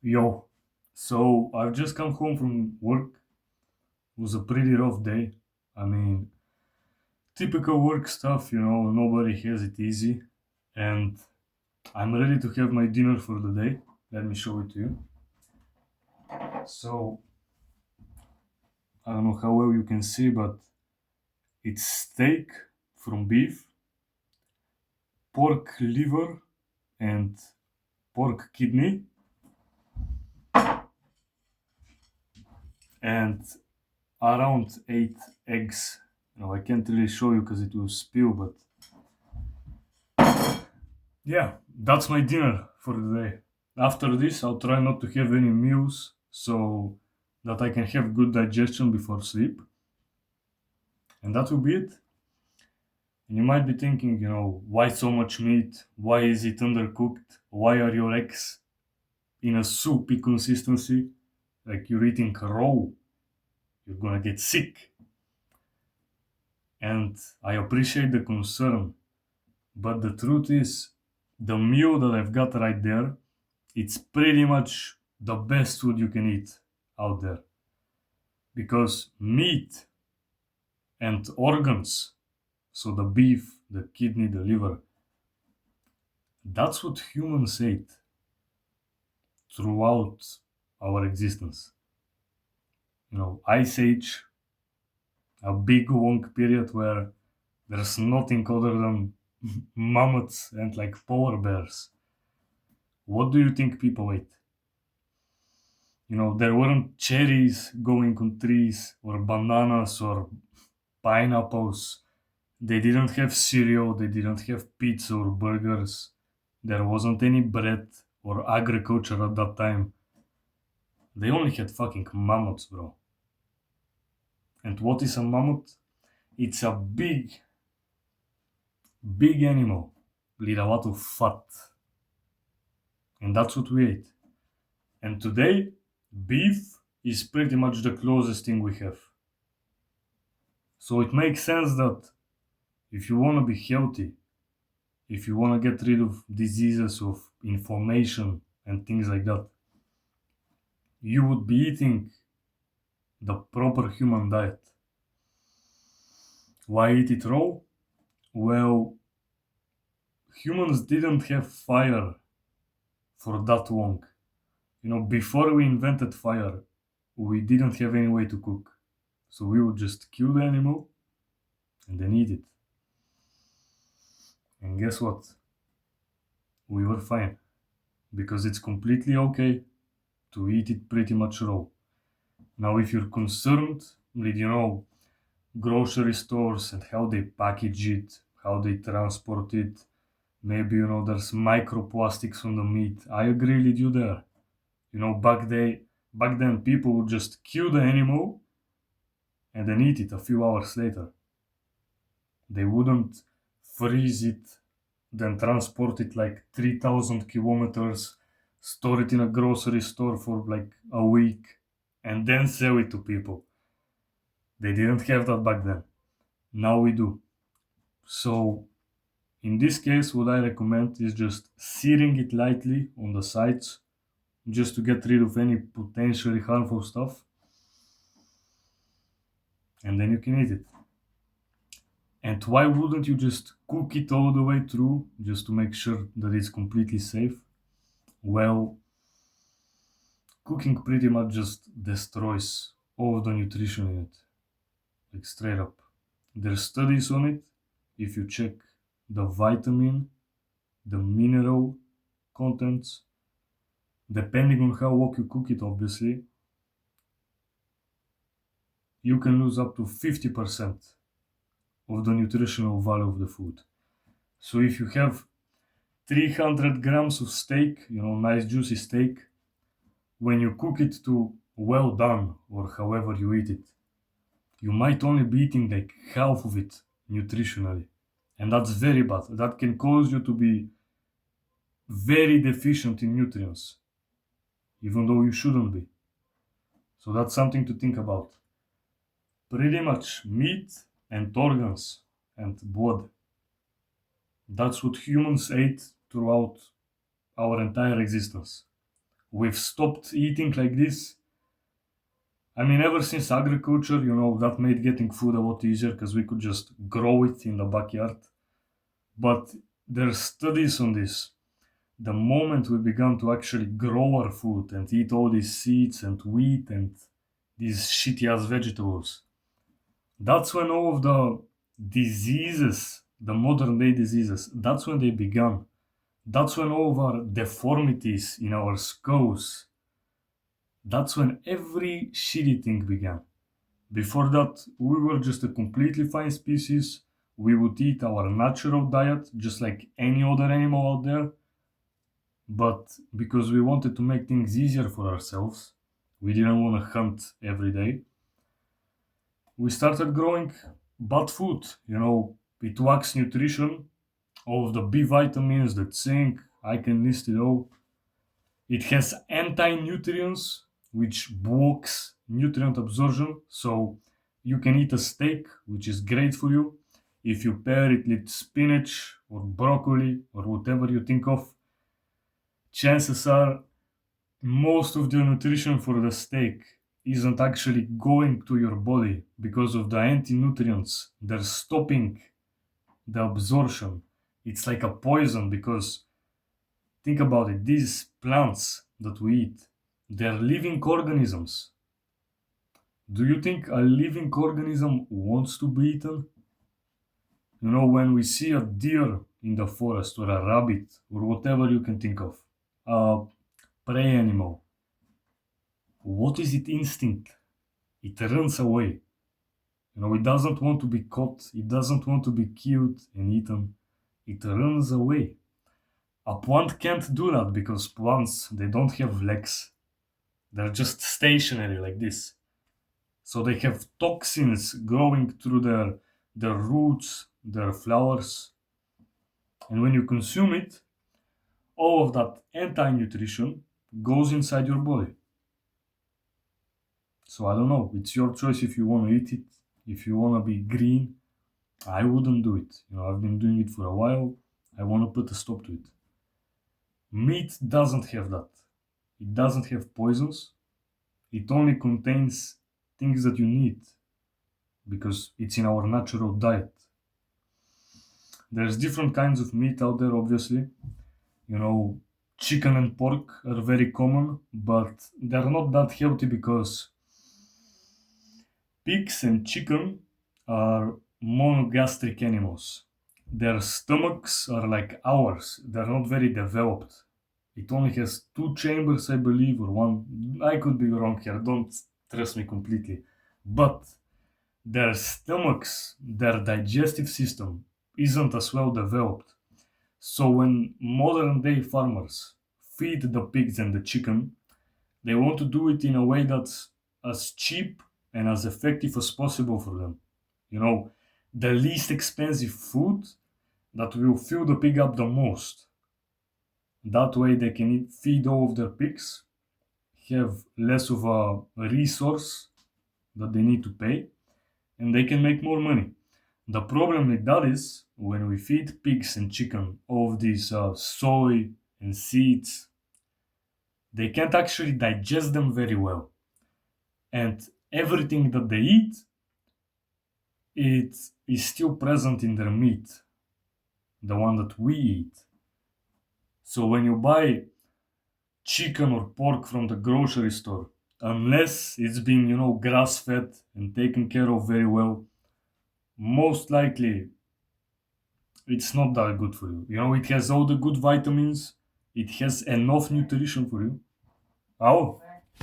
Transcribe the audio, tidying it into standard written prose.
Yo, so I've just come home from work. It was a pretty rough day. I mean, typical work stuff, nobody has it easy. And I'm ready to have my dinner for the day. Let me show it to you. So, I don't know how well you can see, but it's steak from beef, pork liver, and pork kidney, and around 8 eggs. I can't really show you because it will spill, but yeah, that's my dinner for the day. After this, I'll try not to have any meals so that I can have good digestion before sleep. And that will be it. And you might be thinking, why so much meat? Why is it undercooked? Why are your eggs in a soupy consistency? Like you're eating raw. You're gonna get sick. And I appreciate the concern. But the truth is, the meal that I've got right there, it's pretty much the best food you can eat out there. Because meat and organs, so the beef, the kidney, the liver, that's what humans ate throughout our existence. Ice Age, a big long period where there's nothing other than mammoths and like polar bears. What do you think people ate? There weren't cherries going on trees or bananas or pineapples. They didn't have cereal, they didn't have pizza or burgers. There wasn't any bread or agriculture at that time. They only had fucking mammoths, bro. And what is a mammoth? It's a big animal with a lot of fat. And that's what we ate. And today, beef is pretty much the closest thing we have. So it makes sense that if you want to be healthy, if you want to get rid of diseases, of inflammation, and things like that, you would be eating the proper human diet. Why eat it raw? Well, humans didn't have fire for that long. Before we invented fire, we didn't have any way to cook. So we would just kill the animal and then eat it. And guess what? We were fine. Because it's completely okay to eat it pretty much raw. Now, if you're concerned with, grocery stores and how they package it, how they transport it, maybe, there's microplastics on the meat. I agree with you there. Back then people would just kill the animal and then eat it a few hours later. They wouldn't freeze it, then transport it like 3,000 kilometers, store it in a grocery store for like a week, and then sell it to people. They didn't have that back then. Now we do. So, in this case, what I recommend is just searing it lightly on the sides, just to get rid of any potentially harmful stuff, and then you can eat it. And why wouldn't you just cook it all the way through, just to make sure that it's completely safe? Well, cooking pretty much just destroys all of the nutrition in it, like straight up. There's studies on it. If you check the vitamin, the mineral contents, depending on how well you cook it, obviously, you can lose up to 50% of the nutritional value of the food. So if you have 300 grams of steak, nice juicy steak, when you cook it to well done or however you eat it, you might only be eating like half of it nutritionally. And that's very bad. That can cause you to be very deficient in nutrients, even though you shouldn't be. So that's something to think about. Pretty much meat and organs and blood. That's what humans ate throughout our entire existence. We've stopped eating like this. I mean, ever since agriculture, that made getting food a lot easier because we could just grow it in the backyard. But there's studies on this. The moment we began to actually grow our food and eat all these seeds and wheat and these shitty ass vegetables, that's when all of the diseases, the modern day diseases, that's when they began. That's when all of our deformities in our skulls, that's when every shitty thing began. Before that, we were just a completely fine species. We would eat our natural diet just like any other animal out there. But because we wanted to make things easier for ourselves, we didn't want to hunt every day. We started growing bad food, it lacks nutrition, all of the B vitamins, the zinc, I can list it all. It has anti-nutrients, which blocks nutrient absorption, so you can eat a steak, which is great for you. If you pair it with spinach or broccoli or whatever you think of, chances are most of the nutrition for the steak isn't actually going to your body because of the anti-nutrients. They're stopping the absorption. It's like a poison because think about it, these plants that we eat, they're living organisms. Do you think a living organism wants to be eaten? When we see a deer in the forest or a rabbit or whatever you can think of, a prey animal, what is its instinct? It runs away. It doesn't want to be caught, it doesn't want to be killed and eaten. It runs away. A plant can't do that because plants, they don't have legs. They're just stationary like this. So they have toxins growing through their roots, their flowers. And when you consume it, all of that anti-nutrition goes inside your body. So I don't know, it's your choice if you want to eat it, if you want to be green. I wouldn't do it. I've been doing it for a while. I want to put a stop to it. Meat doesn't have that. It doesn't have poisons. It only contains things that you need because it's in our natural diet. There's different kinds of meat out there, obviously. Chicken and pork are very common, but they're not that healthy because pigs and chicken are monogastric animals. Their stomachs are like ours, they're not very developed. It only has two chambers, I believe, or one. I could be wrong here, don't trust me completely. But their stomachs, their digestive system, isn't as well developed. So when modern day farmers feed the pigs and the chicken, they want to do it in a way that's as cheap and as effective as possible for them. The least expensive food that will fill the pig up the most. That way they can feed all of their pigs, have less of a resource that they need to pay, and they can make more money. The problem with that is when we feed pigs and chicken all of these soy and seeds, they can't actually digest them very well. And everything that they eat, it is still present in their meat, the one that we eat. So when you buy chicken or pork from the grocery store, unless it's been, grass fed and taken care of very well, most likely it's not that good for you. It has all the good vitamins, it has enough nutrition for you. Oh,